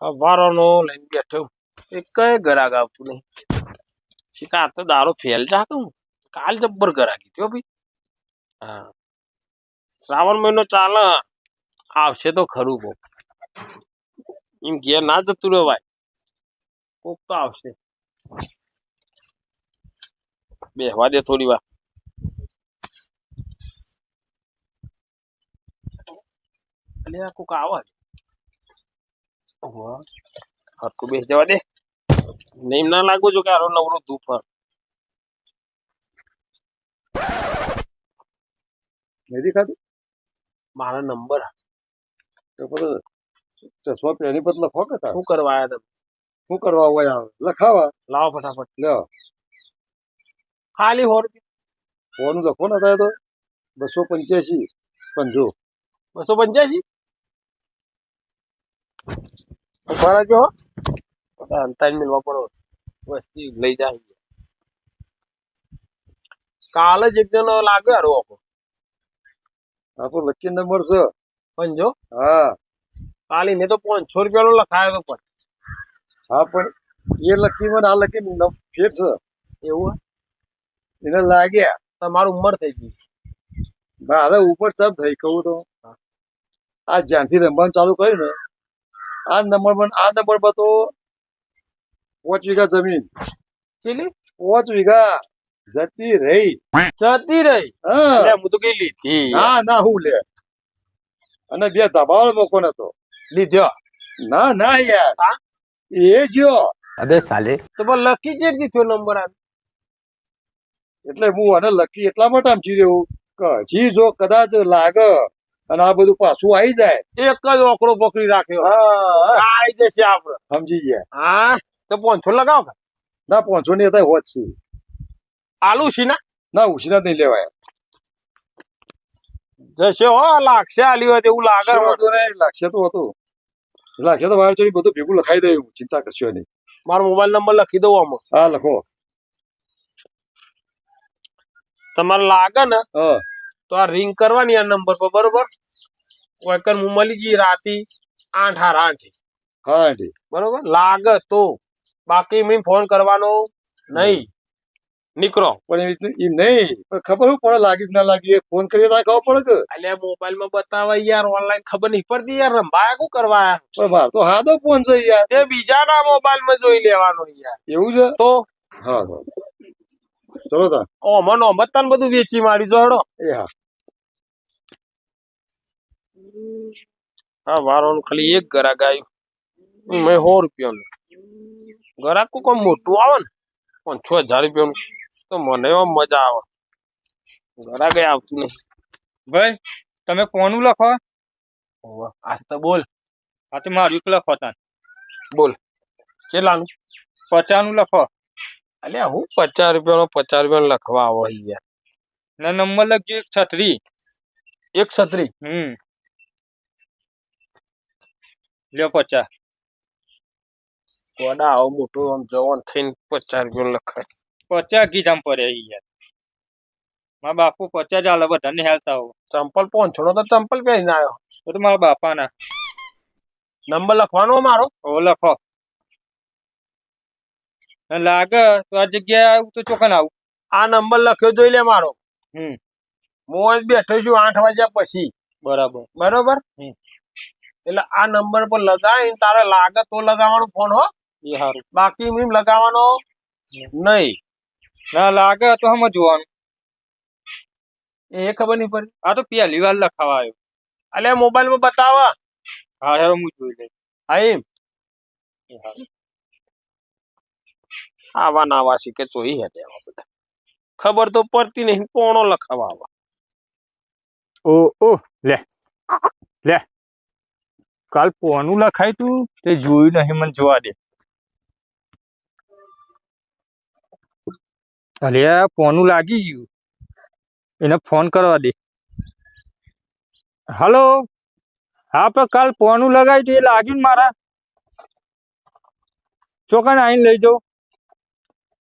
સવારનો લઈને બેઠો એક ગરાગ આવતું નહીં. શીખા આ તો દારો ફેલ જા કહું કાલ જબ્બર ગરાગી થયો ભાઈ. હા શ્રાવણ મહિનો ચાલે આવશે તો ખરું કોક એમ ઘેર ના જતું રહેવાય કોક તો આવશે. બેહવા દે થોડી વાર. અલ્યા કોક આવે હરકું બેસી જવા દે. નહીં ના લાગુ છું કે આરો નવરો ધૂપ નથી ખાતું મારા નંબર તો પછી ચશ્મા પહેરી પર લખો કે તાર શું કરવા આવ્યા તમે? શું કરવા હોય આવે લખાવા લાવો ફટાફટ. લ્યો ખાલી 100 રૂપિયા ફોન લખો ને થાય તો 285 પંજો 285 ફરા જો અંતાઈ મિલવા પડો વસ્તી લઈ જાય. કાલે જ એક જણો લાગે હારો આપણો લકી નંબર છે પણ જો હા કાલે મેં તો 500 રૂપિયાનો લખાયો તો પણ. હા પણ એ લકી મને આ લકી ફેર છે એવું એને લાગ્યા તમારું ઉંમર થઈ ગઈ મારે ઉપર ચપ થઈ કહું તો આ જ્યાંથી રમવાનું ચાલુ કર્યું ને આ નંબર પર તો 5 વીઘા જમીન ચીલી 5 વીઘા જતી રહી જતી રહી. હા હું તો કઈ લીધી ના હું લે અને 2 ધબાવળ મોકો નતો લીધો ના યાર હા? એ જો અબે સાલે તો પણ લકી ચેટ દીધો નંબર આ એટલે હું આને લકી એટલા માટે આમ રહ્યું કે હજી જો કદાચ લાગે અને આ બધું પાછું આવી જાય એક જ ઓકડો પકડી રાખ્યો હા આવી જશે આપડે. સમજી ગયા હા તો 500 લગાવો ના 500 ની હતા હોત છે આલુ છે ના ઉછીના નહીં લેવાય જશે હો લાગશે આલી હોય એવું લાગે મને. હતું ને લાગશે તો વાર ચોરી બધું ભેગું લખાઈ દે ચિંતા કરશો નહીં મારો મોબાઈલ નંબર લખી દઉં આમાં. હા લખો તમારે લાગે ને હા તો આ રિંગ કરવાની આ નંબર પર બરોબર. વૈકન હું મળી ગઈ રાતી 8 હા આંટી બરોબર લાગે તો બાકી મેં ફોન કરવાનો નહીં. નીકળો પણ એમ નહીં પણ ખબર શું પડે લાગી કે ના લાગી એ ફોન કરીએ તો ખબર પડે કે એટલે મોબાઈલ માં બતાવે યાર ઓનલાઈન ખબર નહીં પડતી યાર રંભાયા શું કરવા પણ માર તો હાદો ફોન છે યાર તે બીજાના મોબાઈલ માં જોઈ લેવાનો યાર. એવું છે તો હા ચલો તા ઓમન ઓમત તને બધું વેચી મારી જોડો. એ હા હા વારોનું ખાલી એક ગરાક આવ્યું મેં 100 રૂપિયાનું ગરાક કોઈ મોટું આવે ને 5,000 રૂપિયાનું તો મને એવા મજા આવે. ગરાક આવતું નહીં. ભાઈ તમે કોનું લખો આજ તો બોલ હા તો મારું લખો તાન બોલ ચેલાનું 50 નું લખો અલ્યા હું 50 રૂપિયાનો લખવા આવો યાર. ને નંબર લખજો 136 136 લ્યો 50 કોડા આવો મોટું આમ જવાન થઈને 50 રૂપિયાનું લખાય 50 ગીજામ પડે યાર મારા બાપુ 50 ચાલે બધાને હેલતા હો ચંપલ 500 નો તો ચંપલ પહેરીને આવ્યો. તો મારા બાપાના નંબર લખવાનો મારો ઓ લખો ને લાગે તો આ જગ્યાએ આવું તો ચોકન આવું આ નંબર લખ્યો જોઈ લે મારો. હમ હું જ બેઠો છું 8 વાગ્યા પછી બરાબર બરોબર. એટલે આ નંબર પર લગાવીને તારે લાગે તો લગાવવાનો ફોન હો. એ સારું બાકી એમ લગાવવાનો નહીં. ના લાગે તો હમ જોવાનું એ ખબર નહીં પડી. આ તો પહેલી વાર લખાવા આવ્યો અલ્યા મોબાઈલ માં બતાવા હા હવે હું જોઈ લઈશ હા એમ એ સારું. આવા નાવા શીખે ચોઈ હે આવા બધા ખબર તો પડતી નહીં પોણો લખાવા આવા. ઓ લે કાલ કોનું લખાય તું તે જોયું નહીં મને જોવા દે અરે કોનું લાગી ગયું એને ફોન કરવા દે. હલો હા પણ કાલ કોનું લગાવ્યું તું એ લાગ્યું મારા ચોકન આવીને લઈ જાઓ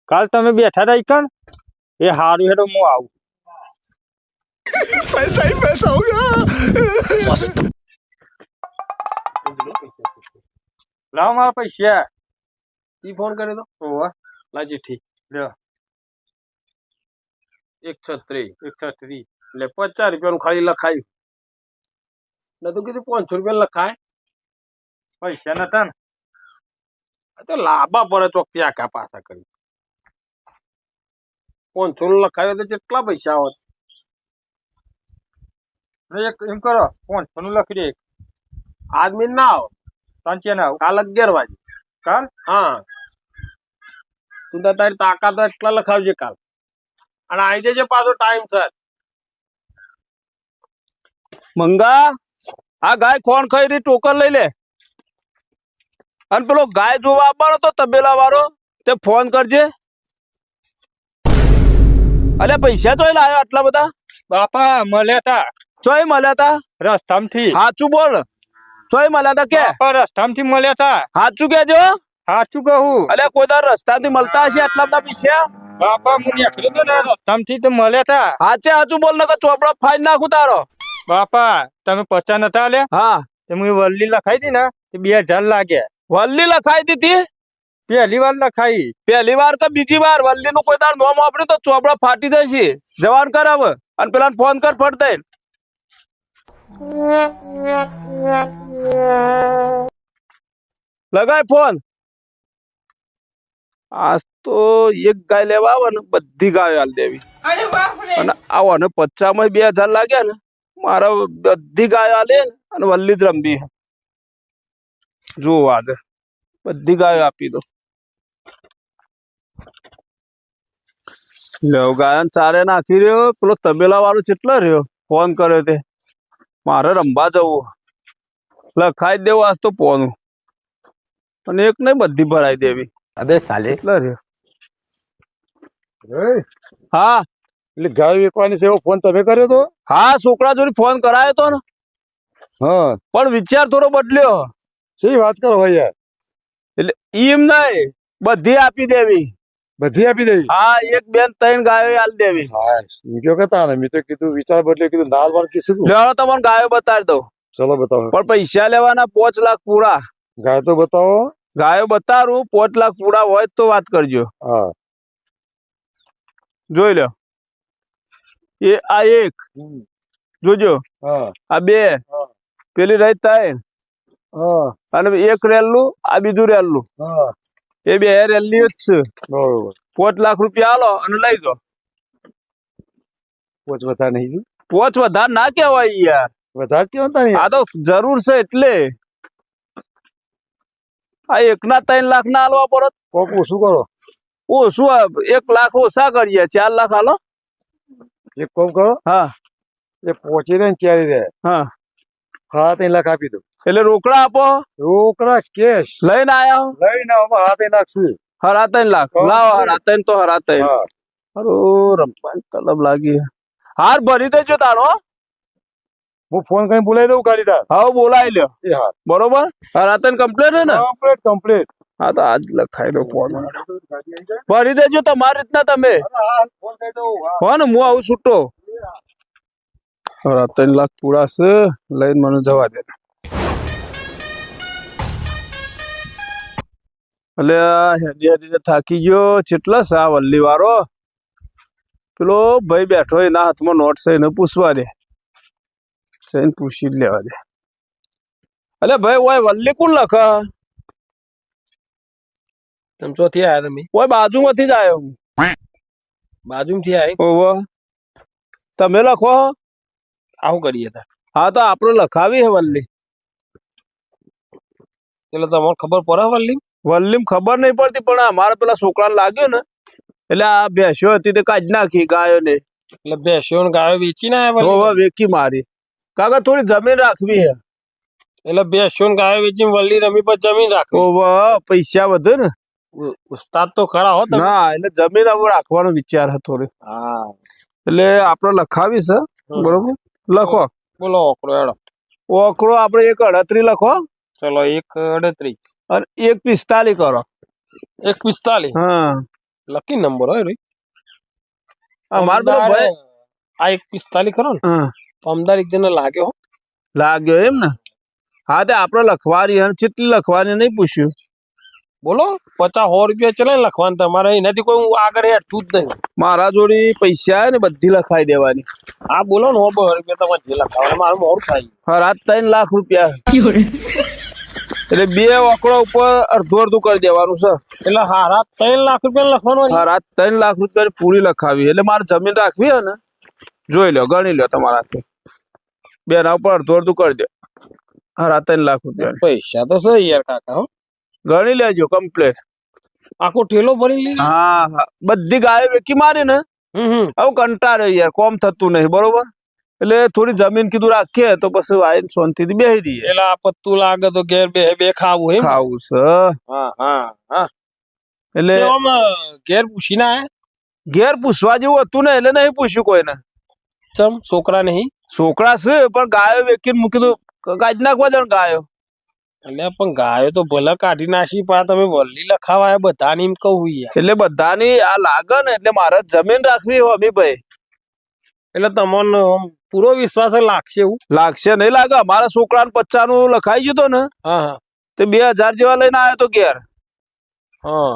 કાલ તમે બેઠા રહી કણ એ હારું હેડો હું આવું पैसा ही पैसा होगा। લાવ મારા પૈસા. ઈ ફોન કર્યો તો ઓવા લા ચિઠ્ઠી લ્યો 136 136. એટલે 50 રૂપિયાનું ખાલી લખાયું નતું કીધું 500 રૂપિયા લખાય પૈસા નતા ને. આ તો લાંબા પડે ચોકથી આખા પાછા કરી 500 નું લખાયું તો કેટલા પૈસા હોત એક એમ કરો 500 નું લખી દે. આદમી ના આવો સાંચે ના આવું. કાલ 11 વાગે કાલ હા તું તો તારી તાકાત હોય એટલા લખાવજે કાલ અને આવી જજે પાછો ટાઈમ સર મંગા આ ગાય કોણ ખાઈ રહી ટોકન લઈ લે અને પેલો ગાય જોવા આવવાનો તો તબેલા વાળો તે ફોન કરજે અલ્યા પૈસા તોય લાવ્યો આટલા બધા બાપા મળ્યા તા ચોય મળ્યા તા રસ્તામાંથી. સાચું બોલ ચોય મળ્યા તા કે બાપા રસ્તામાંથી મળ્યા તા. સાચું કેજો સાચું કહું. અલ્યા કોઈ તાર રસ્તાથી મળતા હશે આટલા બધા પૈસા બાપા હું નીકળ્યો તો ને રસ્તામાંથી તો મળ્યા તા. હાચે સાચું બોલ ને ચોપડો ફાઈન નાખું તારો બાપા તમે 50 નતા આલ્યા હા તે હું વલ્લી લખાઈ હતી ને તે 2000 લાગ્યા. વલ્લી લખાઈ દીધી પહેલી વાર લખાઈ. પહેલી વાર કે બીજી વાર વલ્લી નું કોઈ તાર નોમ વાપર્યું તો ચોપડા ફાટી જશે જવાન કરાવ અને પેલા ફોન કર ફટ દઈ લગાય ફોન આજ તો એક ગાય લેવા આવે ને બધી ગાયો હાલ દેવી અને આવો ને 50 માં 2000 લાગ્યા ને મારા બધી ગાયો હાલે ને અને વલ્લી જ રમવી જો આજે બધી ગાયો આપી દો લો ગાયન ચારે નાખી રહ્યો પેલો તબેલા વાળો કેટલો રહ્યો ફોન કર્યો તે મારે રમવા જવું લખાઈ દેવું આજ તો પોનું અને એક નહીં બધી ભરાઈ દેવી અબે સાલે કેટલો રહ્યો એ, હા એટલે ગાય વેચવાની છે એવો ફોન તમે કર્યો તો? હા છોકરા જોડે ફોન કરાયો તો ને હા પણ વિચાર થોડો બદલ્યો શી વાત કરો ભાઈ યાર. એટલે એમ નહીં બધી આપી દેવી બધી આપી દઈ. હા એક બેન 3 ગાયો હાલ દેવી હા એમ કયો કહેતા ને મેં તો કીધું વિચાર બદલ્યો કીધું નાલ વાળ કીધું. લેવાનો તમને ગાયો બતાવી દઉં ચલો બતાવો. પણ પૈસા લેવાના 5 લાખ પૂરા ગાય તો બતાવો. ગાયો બતાવું 5 લાખ પૂરા હોય તો વાત કરજો હા જોઈ લો એ આ એક જોજો હા આ 2 પેલી રહી 3 હા અને એક રેલનું આ બીજું રેલનું હા એ 2 રેલની જ છે બરોબર. 5 લાખ રૂપિયા આલો અને લઈ જાઓ પોચ વધારે નહીં. 5 વધારે ના કહેવાય યાર વધારે કેવો તા આ તો જરૂર છે એટલે આ એકના 3 લાખ ના આલવા પડત કોક ઓછું કરો. ઓછું 1 લાખ ઓછા કરીએ 4 લાખ આલો એક કોમ કરો હા એ પહોંચી રહે ને ચારી રહે હા 3 લાખ આપી દો. એટલે રોકડા આપો રોકડા કેશ લઈને આયા લઈને આવો 3 લાખ શું? હરા 3 લાખ લાવો હરા 3 તો હરા 3 હા અરે રમવાની તલબ લાગી હાર ભરી દેજો તારો હું ફોન કરીને બોલાવી દઉં ગાડી તાર. હવે બોલાવી લ્યો એ હા બરોબર હરા 3 કમ્પ્લીટ હે ને કમ્પ્લીટ કમ્પ્લીટ. હા તો આજ લખાઈ દો ફોન ભરી દેજો તમારી રીતના તમે ફોન કરી દઉં. હા હો ને હું આવું છૂટો હરા 3 લાખ પૂરા છે લઈને મને જવા દે એટલે હેડી હેડીને થાકી ગયો કેટલા છે આ વલ્લી વાળો પેલો ભાઈ બેઠો એના હાથમાં નોટ છે એને પૂછવા દે એને પૂછી જ લેવા દે અલે ભાઈ ઓય વલ્લી કોણ લખ તમે ચોથી આયા તમે ઓય બાજુમાંથી જ આવ્યો હું બાજુમાંથી આવ્યો ઓહો તમે લખો આવું કરીએ તા હા તો આપણે લખાવી હે વલ્લી એટલે તમને ખબર પડે વલ્લી વલ્લીમ ખબર નહીં પડતી પણ અમારા પેલા છોકરાને લાગ્યો ને એટલે આ ભેંસો હતી તે કાઢી નાખી ગાયો ને એટલે ભેંસો ને ગાયો વેચી ના વેચી મારી કાકા થોડી જમીન રાખવી હે એટલે ભેંસો ને ગાયો વેચી વલ્લી રમી પર જમીન રાખવી પૈસા વધે ને ઉસ્તાદ તો ખરા હો ના એટલે જમીન હવે રાખવાનો વિચાર હતો હા એટલે આપડે લખાવી છે બરોબર લખો બોલો ઓકડો હેડો ઓકડો આપડે 138 લખો ચલો 138 અને 145 કરો 145 હા લકી નંબર હોય રે અમાર પેલો ભાઈ આ 145 કરો ને હા અમદાર એક જણ લાગ્યો એમ ને હા તે આપણે લખવાની અને કેટલી લખવાની નહીં પૂછ્યું. બોલો 50-100 રૂપિયા ચલે લખવાનું તમારે, એનાથી કોઈ હું આગળ હેઠતું જ નહીં. મારા જોડે પૈસા આવે ને બધી લખાઈ દેવાની. હા બોલો ને 100-200 રૂપિયા તમારે જે લખાવાનું, મારું મોડું થાય. હરાત 3 લાખ રૂપિયા એટલે 2 ઓકડા ઉપર અડધું કરી દેવાનું છે. એટલે હારા 3 લાખ રૂપિયા લખવાનું. હરાત 3 લાખ રૂપિયા પૂરી લખાવી એટલે મારે જમીન રાખવી હે ને, જોઈ લો ગણી લો તમારાથી. 2 ના ઉપર અડધું કરી દે. હરા 3 લાખ રૂપિયા પૈસા તો છે યાર કાકા. હો ગણી લેજો કમ્પ્લેટ. આખો ઠેલો ભરી લીધો. હા હા બધી ગાયો વેકી મારી ને હવે કંટાળ્યો યાર, કોમ થતું નહીં બરોબર. એટલે થોડી જમીન કીધું રાખીએ તો પછી આવીને શાંતિથી બેસી દઈએ. એટલે આ પત્તું લાગે તો ઘેર બે ખાવું એમ. ખાવું છે. હા હા હા. એટલે આમ ઘેર પૂછીને આયા? ઘેર પૂછવા જેવું હતું ને એટલે નહીં પૂછ્યું કોઈને. ચમ છોકરા નહીં? છોકરા છે પણ ગાયો વેકીને મૂકી દઉં, કાઢી નાખવા દે ગાયો. એટલે પણ ગાયો તો ભલે કાઢી નાખી, પણ તમે વલ્લી લખાવાય બધાને એમ કહું યાર. એટલે બધાની આ લાગે ને એટલે મારે જમીન રાખવી હોમી ભાઈ. એટલે તમને પૂરો વિશ્વાસ લાગશે એવું? લાગશે નહીં લાગે. મારા છોકરાને 50 નું લખાઈ ગયું તો ને હા હા તે 2000 જેવા લઈને આવ્યો તો ઘેર. હા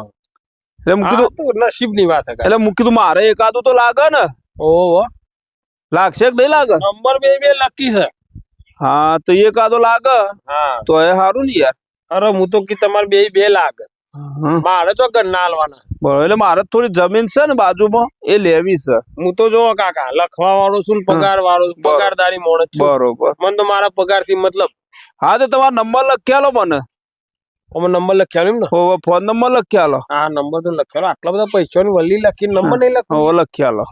એટલે મૂકી દઉં, તો નસીબ ની વાત. એટલે મૂકી દઉં મારે એકાદું તો લાગે ને. ઓહો લાગશે કે નહીં લાગે? નંબર બે લકી છે. હા તો એકાદો લાગે હા તો એ સારું ને યાર. અરે હું તો કે તમારે બે લાગે, મારે તો ઘરના હાલવાના. બરોબર એટલે મારે થોડી જમીન છે ને બાજુમાં એ લેવી છે. હું તો જો કાકા લખવા વાળો છું ને પગાર વાળો, પગારદારી મોણસ છું. બરોબર. મને તો મારા પગાર થી મતલબ. હા તો તમારો નંબર લખ્યાલો મને. અમે નંબર લખ્યા ને. ફોન નંબર લખ્યાલો. હા નંબર તો લખ્યાલો. આટલા બધા પૈસા ની વલ્લી લખી નંબર નહીં લખ્યો. લખ્યાલો.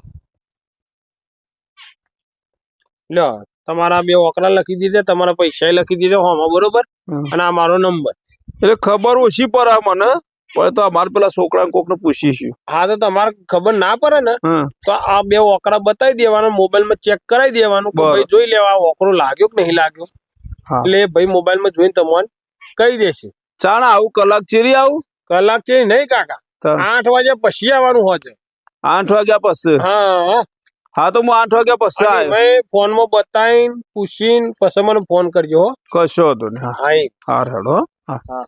લ્યો તમારા 2 ઓકરા લખી દીધા, તમારા પૈસા લખી દીધા હોમાં બરોબર, અને આ મારો નંબર. એટલે ખબર ઓછી પડે મને, પણ તો અમારે પેલા છોકરા કોક ને પૂછીશું. હા તો તમારે ખબર ના પડે ને તો આ 2 ઓકરા બતાવી દેવાના, મોબાઈલ માં ચેક કરાવી દેવાનું કે ભાઈ જોઈ લેવા આ ઓકરો લાગ્યો કે નહીં લાગ્યો. એટલે ભાઈ મોબાઈલ માં જોઈને તમને કહી દેશે. ચાલ આવું કલાક ચીરી આવું. કલાક છે નહીં કાકા, 8 વાગ્યા પછી આવવાનું હોય છે. 8 વાગ્યા પછી? હા હા તો હું 8 વાગ્યા પછી આવ્યો. ફોન માં બતાવીને પૂછીને પછી મને ફોન કરજો. કશો હતો ને. હા હેડો. હા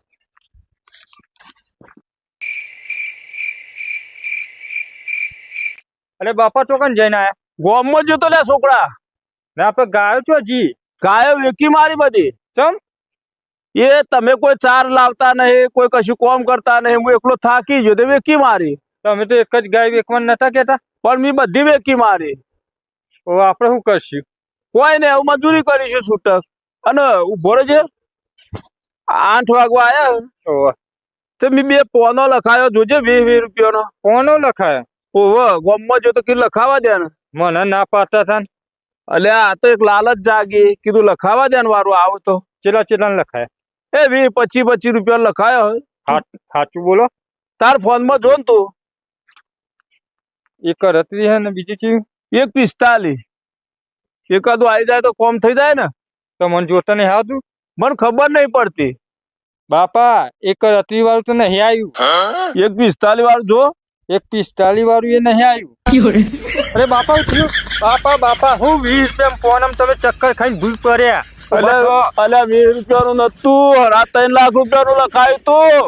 અરે બાપા ચોકન જઈને આયા? ગોમમાં જતો લે છોકરા. આપડે ગાયો છો જી? ગાયો વેકી મારી બધી. ચમ? એ તમે કોઈ ચાર લાવતા નહીં, કોઈ કશું કોમ કરતા નહીં, હું એકલો થાકી ગયો તો વેકી મારી. તમે તો એક જ ગાય વેકવાન નતા કેતા? પણ મેં બધી વેકી મારી. આપડે શું કરશું? કોઈ ને એવું મજૂરી કરીશું છૂટક. અને ઉભો રહેજે. 8 વાગવા આયા તો મેં 2 પોનો લખાયો, જોજે 20-20 રૂપિયાનો. પોનો લખાયો? ઓહો ગોમમાં જો તો કીધું લખાવા દે ને. મને ના પાડતા હતા. એટલે આ તો એક લાલચ જાગી, કીધું લખાવા દે ને વારું આવો તો. ચેલા લખાયા? એ 20-25 રૂપિયા લખાયો. સાચું બોલો. તાર ફોન માં જો ને તું. એક રતરી હે ને બીજી ચીજ 1:45. એકાદું આવી જાય તો કોમ થઈ જાય ને. તો મને જોતા નહીં આવતું? મને ખબર નહીં પડતી. બાપા એક રતરી વાળું તો નહીં આવ્યું. 1:45 વાળું જો. 1:45 વાળું એ નહીં આવ્યું. અરે બાપા ઉઠ્યું. બાપા હું 20 રૂપિયા ફોન તમે ચક્કર ખાઈને ભૂલ કર્યા. અલ્યા 20 રૂપિયાનું નતું, 3 લાખ રૂપિયાનું લખાયું તું.